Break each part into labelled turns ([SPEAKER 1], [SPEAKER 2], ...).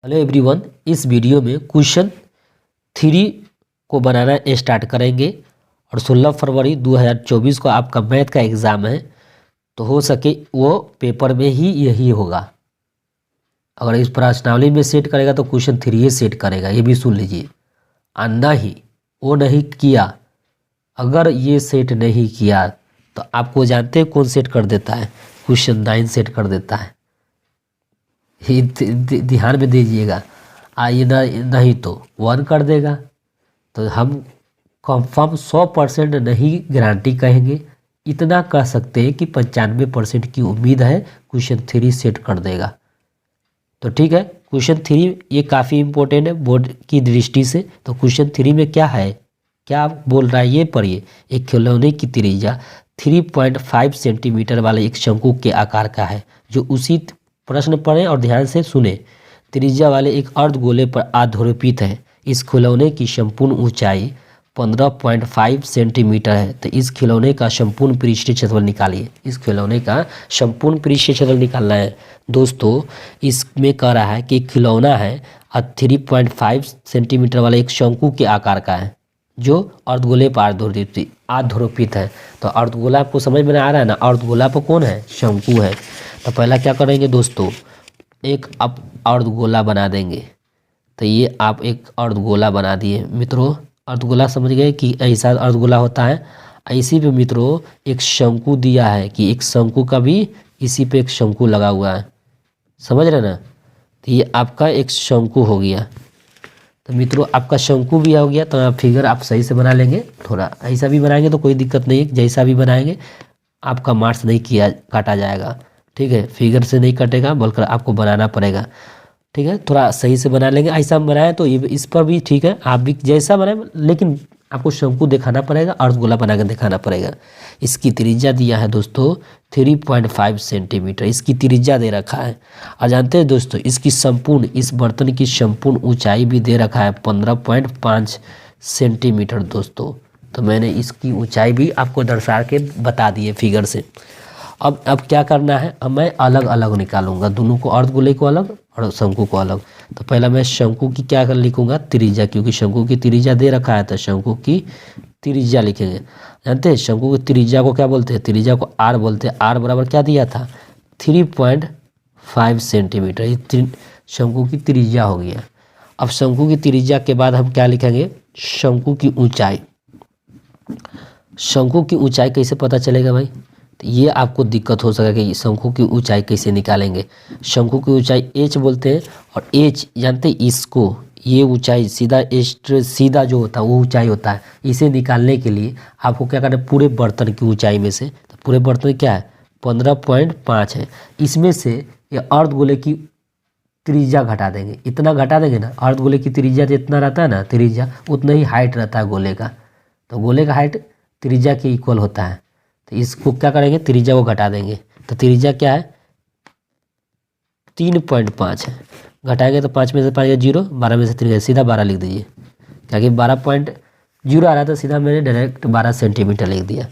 [SPEAKER 1] Hello everyone, इस video में question 3 को बनाना स्टार्ट करेंगे और 16 फरवरी 2024 को आपका मैथ का एग्ज़ाम है। तो हो सके वो पेपर में ही यही होगा। अगर इस प्रश्नावली में सेट करेगा तो क्वेश्चन 3 ही सेट करेगा, ये भी सुन लीजिए। आना ही वो नहीं किया, अगर ये सेट नहीं किया तो आपको जानते हैं कौन सेट कर देता है? क्वेश्चन 9 सेट कर देता है। ध्यान में दीजिएगा। आइए ना, नहीं तो 1 कर देगा। तो हम कंफर्म 100% नहीं गारंटी कहेंगे, इतना कह सकते हैं कि 95% की उम्मीद है क्वेश्चन 3 सेट कर देगा। तो ठीक है, क्वेश्चन 3 ये काफ़ी इम्पोर्टेंट है बोर्ड की दृष्टि से। तो क्वेश्चन 3 में क्या है, क्या बोल रहा है ये पढ़िए। एक खिलौने की त्रिज्या 3.5 सेंटीमीटर वाले एक शंकु के आकार का है, जो उसी प्रश्न पढ़ें और ध्यान से सुने। त्रिज्या वाले एक अर्धगोले पर आरोपित है। इस खिलौने की संपूर्ण ऊंचाई 15.5 सेंटीमीटर है। तो इस खिलौने का संपूर्ण पृष्ठीय क्षेत्रफल निकालिए। इस खिलौने का संपूर्ण पृष्ठीय क्षेत्रफल निकालना है दोस्तों। इसमें कह रहा है कि खिलौना है 3.5 सेंटीमीटर वाले एक शंकु के आकार का है, जो अर्धगोले पर आरोपित है। तो अर्धगोला आपको समझ में आ रहा है ना? अर्धगोला पर कौन है? शंकु है। तो पहला क्या करेंगे दोस्तों, एक आप अर्धगोला बना देंगे। तो ये आप एक अर्धगोला बना दिए मित्रों। अर्धगोला समझ गए कि ऐसा अर्धगोला होता है। इसी पे मित्रों एक शंकु दिया है कि एक शंकु का भी इसी पे एक शंकु लगा हुआ है, समझ रहे ना? तो ये आपका एक शंकु हो गया। तो मित्रों आपका शंकु भी हो गया। तो आप फिगर आप सही से बना लेंगे। थोड़ा ऐसा भी बनाएंगे तो कोई दिक्कत नहीं है, जैसा भी बनाएंगे आपका मार्क्स नहीं किया काटा जाएगा। ठीक है, फिगर से नहीं कटेगा बल्कि आपको बनाना पड़ेगा। ठीक है, थोड़ा सही से बना लेंगे। ऐसा हम बनाए तो ये इस पर भी ठीक है, आप भी जैसा बनाए, लेकिन आपको शंकु दिखाना पड़ेगा, अर्धगोला बना कर दिखाना पड़ेगा। इसकी त्रिज्या दिया है दोस्तों 3.5 सेंटीमीटर, इसकी त्रिज्या दे रखा है। और जानते हैं दोस्तों इसकी संपूर्ण, इस बर्तन की संपूर्ण ऊंचाई भी दे रखा है 15.5 सेंटीमीटर दोस्तों। तो मैंने इसकी ऊंचाई भी आपको दर्शा के बता दिए फिगर से। अब क्या करना है, अब मैं अलग अलग निकालूंगा दोनों को, अर्धगोले को अलग और शंकु को अलग। तो पहला मैं शंकु की क्या कर लिखूंगा? त्रिज्या, क्योंकि शंकु की त्रिज्या दे रखा है तो शंकु की त्रिज्या लिखेंगे। जानते हैं शंकु की त्रिज्या को क्या बोलते हैं? त्रिज्या को आर बोलते हैं। आर बराबर क्या दिया था? 3.5 सेंटीमीटर। ये शंकु की त्रिज्या हो गया। अब शंकु की त्रिज्या के बाद हम क्या लिखेंगे? शंकु की ऊंचाई। शंकु की ऊंचाई कैसे पता चलेगा भाई? तो ये आपको दिक्कत हो सकेगा कि शंकु की ऊंचाई कैसे निकालेंगे। शंकु की ऊंचाई एच बोलते हैं, और एच जानते हैं इसको, ये ऊंचाई सीधा जो होता है वो ऊंचाई होता है। इसे निकालने के लिए आपको क्या करना है? पूरे बर्तन की ऊंचाई में से, तो पूरे बर्तन क्या है? 15.5 है। इसमें से ये अर्धगोले की त्रिज्या घटा देंगे। इतना घटा देंगे ना, अर्धगोले की त्रिज्या जितना रहता है ना, त्रिज्या उतना ही हाइट रहता है गोले का। तो गोले का हाइट त्रिज्या के इक्वल होता है। तो इसको क्या करेंगे? त्रिज्या को घटा देंगे। तो त्रिज्या क्या है? 3.5 है। घटाएंगे तो 5 में से 5 0, 12 में से 3 सीधा 12 लिख दीजिए, क्योंकि 12.0 आ रहा था, सीधा मैंने डायरेक्ट 12 सेंटीमीटर लिख दिया।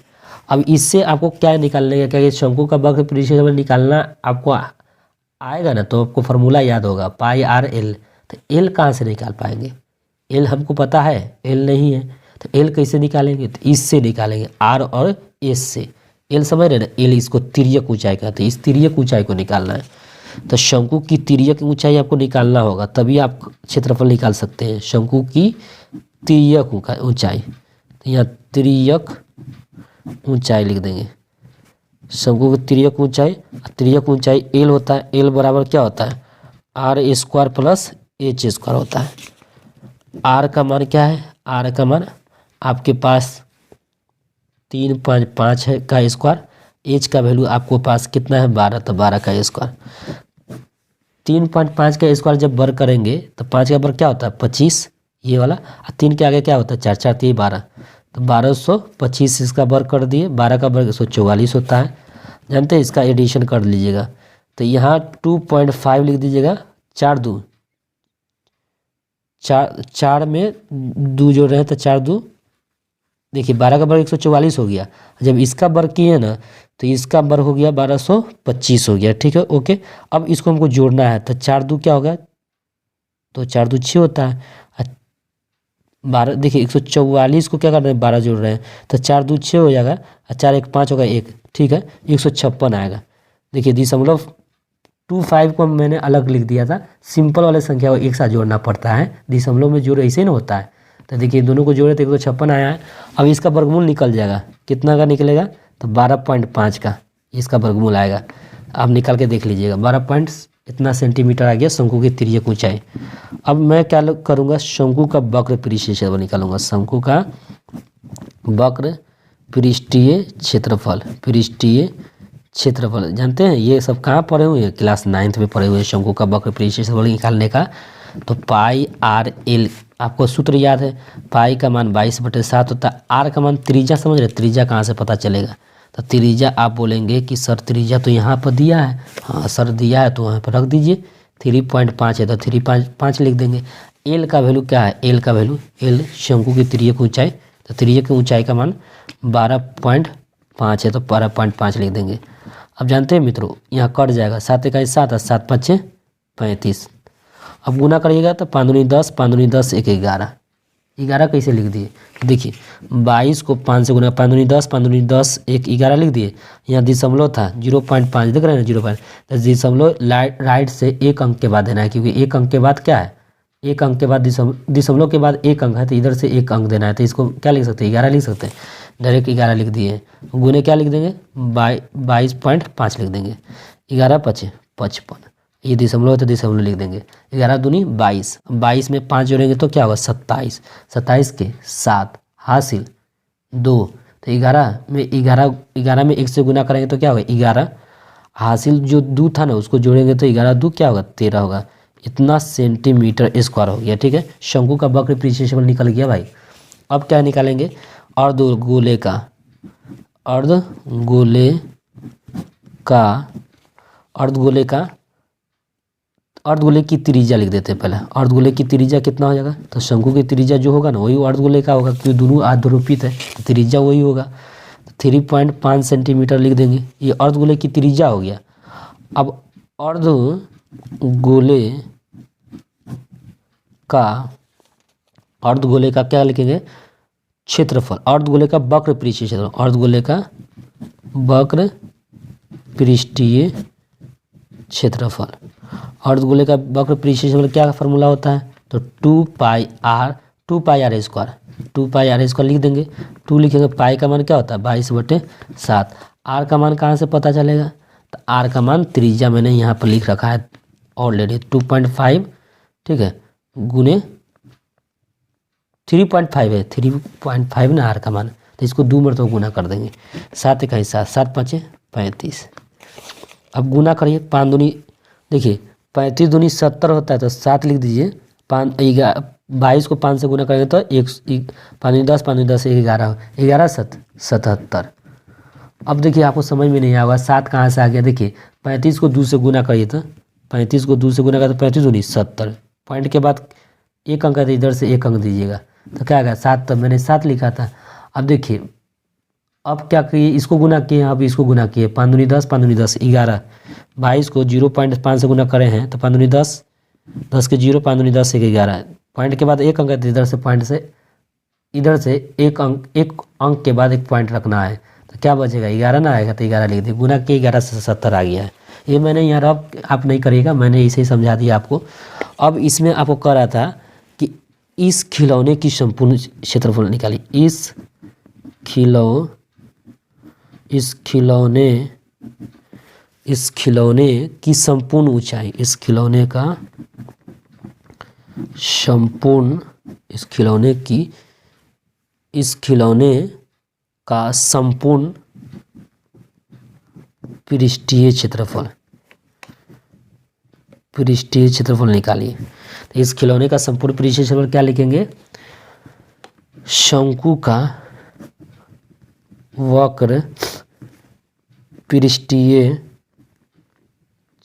[SPEAKER 1] अब इससे आपको क्या निकालने का, क्या शंकु का वक्र पृष्ठीय क्षेत्रफल निकालना आपको आएगा ना, तो आपको फार्मूला याद होगा πr/l। तो एल कहाँ से निकाल पाएंगे? एल हमको पता है, एल नहीं है। तो एल कैसे निकालेंगे? तो इससे निकालेंगे, आर और एस से। एल समझ रहे ना? एल इसको तिर्यक ऊंचाई कहते हैं। इस तिर्यक ऊंचाई को निकालना है। तो शंकु की तिर्यक ऊंचाई आपको निकालना होगा, तभी आप क्षेत्रफल निकाल सकते हैं। शंकु की तिर्यक ऊंचाई, तो यहाँ तिर्यक ऊंचाई लिख देंगे। शंकु की तिर्यक ऊंचाई एल होता है। एल बराबर क्या होता है? r² प्लस h² होता है। आर का मान क्या है? आर का मान आपके पास 3.5 है का स्क्वायर। एच का वैल्यू आपको पास कितना है? 12। तो 12 का स्क्वायर। 3.5 का स्क्वायर जब वर्ग करेंगे तो 5 का वर्ग क्या होता है? 25, ये वाला। और 3 के आगे क्या होता है? 4 4 3 12। तो 1225 इसका वर्ग कर दिए। 12 का वर्ग 144 होता है। जानते हैं, इसका एडिशन कर लीजिएगा। तो यहाँ 2.5 लिख दीजिएगा। 4 2 4 में 2 जोड़ रहे हैं तो 4 2, देखिए 12 का वर्ग 144 हो गया। जब इसका वर्ग किए ना तो इसका वर्ग हो गया 1225 हो गया। ठीक है, ओके। अब इसको हमको जोड़ना है। तो 4 2 क्या होगा? तो 4 दूनी 6 होता है। 12 देखिए 144 को क्या कर रहे हैं 12 जोड़ रहे हैं, तो 4 दूनी 6 हो जाएगा और 4 1 5 होगा 1, ठीक है 156 आएगा। देखिए दशमलव 25 को मैंने अलग लिख दिया था, सिंपल वाले संख्या को एक साथ जोड़ना पड़ता है, दशमलव में जोड़ ऐसे ही ना होता है। तो देखिए दोनों को जोड़े तो 156 आया है। अब इसका वर्गमूल निकल जाएगा, कितना का निकलेगा तो 12.5 का इसका वर्गमूल आएगा। आप निकाल के देख लीजिएगा 12 पॉइंट इतना सेंटीमीटर आ गया शंकु की तिर्यक ऊंचाई। अब मैं क्या करूँगा, शंकु का वक्र पृष्ठीय क्षेत्रफल निकालूंगा। शंकु का वक्र पृष्ठीय क्षेत्रफल, पृष्ठीय क्षेत्रफल जानते हैं ये सब कहाँ पढ़े हुए हैं, क्लास 9th में पढ़े हुए हैं। शंकु का वक्र पृष्ठीय क्षेत्रफल निकालने का तो पाई आर एल, आपको सूत्र याद है, पाई का मान 22/7 होता है, आर का मान त्रिज्या, समझ रहे त्रिज्या कहाँ से पता चलेगा, तो त्रिज्या आप बोलेंगे कि सर त्रिज्या तो यहाँ पर दिया है, हाँ सर दिया है तो वहाँ पर रख दीजिए, 3.5 है तो 3.5 लिख देंगे। एल का वैल्यू क्या है, एल का वैल्यू, एल शंकु की तिर्यक ऊंचाई, तो तिर्यक की ऊंचाई का मान 12.5 है तो 12.5 लिख देंगे। अब जानते हैं मित्रों यहाँ कट जाएगा, 7 × 7 और 7 × 5 = 35। अब गुना करिएगा तो 5 दूनी 10, 5 दूनी 10, 1 11, 11 कैसे लिख दिए, देखिए 22 को 5 से गुना, 5 दूनी 10, 5 दूनी 10, 1 11 लिख दिए। यहाँ दशमलव था 0.5 देख रहे हैं ना 0. तो दशमलव राइट से एक अंक के बाद देना है, क्योंकि एक अंक के बाद क्या है, एक अंक के बाद दशमलव के बाद एक अंक है, तो इधर से एक अंक देना है, तो इसको क्या लिख सकते हैं 11 लिख सकते हैं, डायरेक्ट 11 लिख दिए। गुने क्या लिख देंगे 22.5 लिख देंगे, 11 × 5 = 55, ये दशमलव है तो दशमलव लिख देंगे। 11 दूनी 22, 22 में 5 जोड़ेंगे तो क्या होगा 27, 27 के 7 हासिल 2, तो 11 में 1 से गुना करेंगे तो क्या होगा 11 हासिल, जो 2 था ना उसको जोड़ेंगे तो 11 2 क्या होगा 13 होगा, इतना सेंटीमीटर स्क्वायर हो गया। ठीक है, शंकु का वक्र पृष्ठीय क्षेत्रफल निकल गया भाई। अब क्या निकालेंगे, अर्धगोले का, अर्धगोले की त्रिज्या लिख देते हैं पहले। अर्धगोले की त्रिज्या कितना हो जाएगा, तो शंकु की त्रिज्या जो होगा ना वही अर्धगोले का होगा, क्योंकि दोनों आधारोपित है तो त्रिज्या वही होगा। 3.5 सेंटीमीटर लिख देंगे, ये अर्धगोले की त्रिज्या हो गया। अब अर्धगोले का क्या लिखेंगे क्षेत्रफल, अर्धगोले का वक्र पृष्ठीय क्षेत्रफल, अर्धगोले का वक्र पृष्ठीय क्षेत्रफल। अर्धगोले का वक्र पृष्ठीय क्षेत्रफल क्या फॉर्मूला होता है, तो 2πr स्क्वायर लिख देंगे। 2 लिखेंगे, पाई का मान क्या होता है 22/7, आर का मान कहाँ से पता चलेगा, तो आर का मान त्रिज्या मैंने यहाँ पर लिख रखा है ऑलरेडी 2.5, ठीक है, गुने 3.5 है, 3.5 ना आर का मान, तो इसको 2 मरतबा गुना कर देंगे। 7 × 7, 7 × 5 = 35। अब गुना करिए, 5 दूनी देखिए 35 दूनी 70 होता है तो 7 लिख दीजिए। 22 को 5 से गुना करेंगे तो 5 दूनी 10, 5 दूनी 10, 11, 11 7 77। अब देखिए आपको समझ में नहीं आएगा 7 कहाँ से आ गया, देखिए 35 को 2 से गुना करिए तो 35 को 2 से गुना करें तो 35 दूनी 70, पॉइंट के बाद एक अंक है तो इधर से एक अंक दीजिएगा, तो क्या आ गया 7, तो मैंने 7 लिखा था। अब देखिए अब क्या किए, इसको गुना किए, अब इसको गुना किए, 5 दूनी 10, 5 दूनी 10, 11, 22 को 0.5 से गुना करे हैं तो 5 दूनी 10, 10 के 0, 5 दूनी 10, 1 11, पॉइंट के बाद एक अंक है तो इधर से पॉइंट से इधर से एक अंक के बाद एक पॉइंट रखना है, तो क्या बचेगा 11 ना आएगा, तो 11 लिख दिए, गुना के 11 से 70 आ गया है। ये मैंने यहाँ रब आप नहीं करिएगा, मैंने इसे ही समझा दिया आपको। अब इसमें आपको कह रहा था कि इस खिलौने की संपूर्ण क्षेत्रफल निकाली, इस खिलौने की संपूर्ण ऊंचाई, इस खिलौने का संपूर्ण पृष्ठीय क्षेत्रफल निकालिए। तो इस खिलौने का संपूर्ण पृष्ठीय क्षेत्रफल क्या लिखेंगे, शंकु का वक्र पृष्ठीय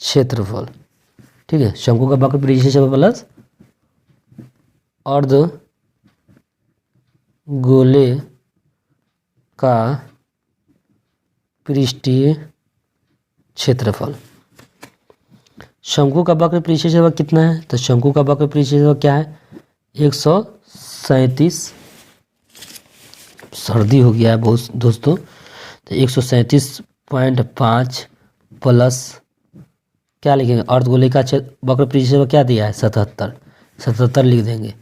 [SPEAKER 1] क्षेत्रफल, ठीक है, शंकु का वक्र पृष्ठीय क्षेत्रफल प्लस अर्धगोले का पृष्ठीय क्षेत्रफल। शंकु का वक्र परिक्षेपण कितना है? तो शंकु का वक्र परिक्षेपण क्या है? 137, सर्दी हो गया है बहुत दोस्तों, तो 137.5 प्लस क्या लिखेंगे? अर्धगोलिका वक्र परिक्षेपण क्या दिया है? 77 लिख देंगे,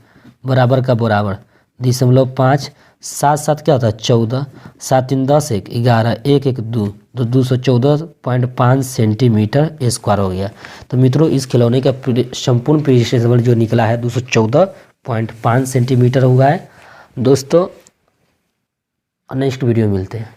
[SPEAKER 1] बराबर का बराबर 0.5, 7 7 क्या होता है? 14, 7 3 10 1 11 1 1 2, तो 214.5 सेंटीमीटर स्क्वायर हो गया। तो मित्रों इस खिलौने का संपूर्ण परिक्षेपण जो निकला है 214.5 सेंटीमीटर हुआ है दोस्तों। नेक्स्ट वीडियो मिलते हैं।